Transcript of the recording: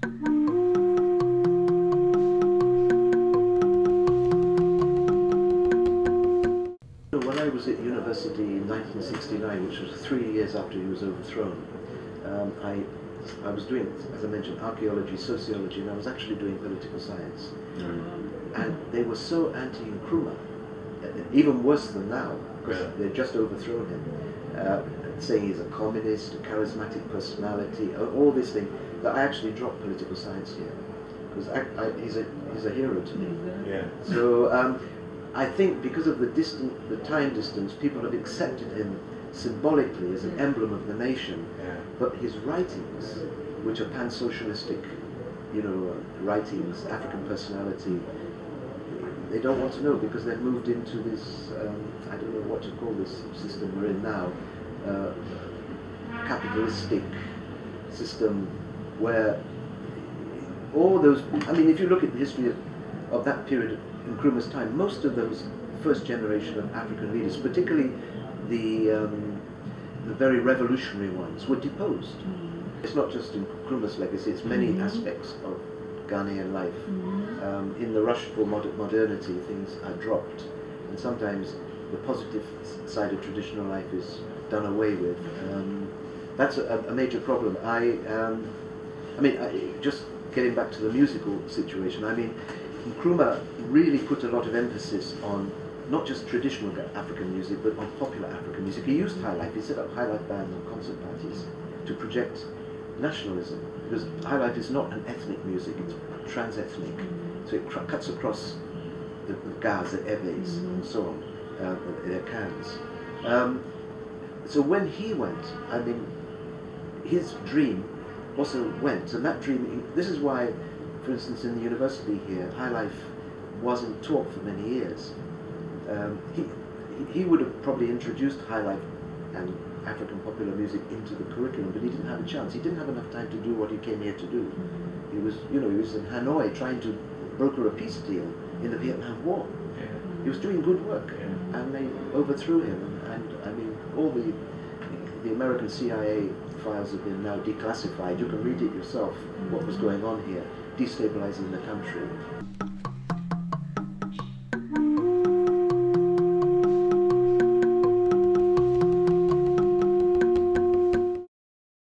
When I was at university in 1969, which was 3 years after he was overthrown, I was doing, as I mentioned, archaeology, sociology, and I was actually doing political science. And they were so anti-Nkrumah, even worse than now, because they'd just overthrown him, saying he's a communist, a charismatic personality, all this thing, that I actually dropped political science here, because he's a hero to me. Yeah. So I think because of the time distance, people have accepted him symbolically as an emblem of the nation, but his writings, which are pan-socialistic, writings, African personality, they don't want to know, because they've moved into this, I don't know what to call this system we're in now, capitalistic system, where all those, I mean, if you look at the history of that period in Nkrumah's time, most of those first generation of African leaders, particularly the very revolutionary ones, were deposed. It's not just in Nkrumah's legacy, it's many aspects of Ghanaian life. In the rush for modernity, things are dropped, and sometimes the positive side of traditional life is done away with. That's a major problem. Just getting back to the musical situation, I mean, Nkrumah really put a lot of emphasis on not just traditional African music, but on popular African music. He used high life. He set up high life bands and concert parties to project nationalism, because high life is not an ethnic music, it's trans-ethnic. So it cuts across the Gaz, the Eves, and so on, their cans. So when he went, I mean, his dream also went, and that dream, this is why, for instance, in the university here, high life wasn't taught for many years. He would have probably introduced high life and African popular music into the curriculum, but he didn't have a chance. He didn't have enough time to do what he came here to do. He was, he was in Hanoi trying to broker a peace deal in the Vietnam War. He was doing good work, and they overthrew him. And I mean, all the American CIA files have been now declassified. You can read it yourself, what was going on here, destabilizing the country.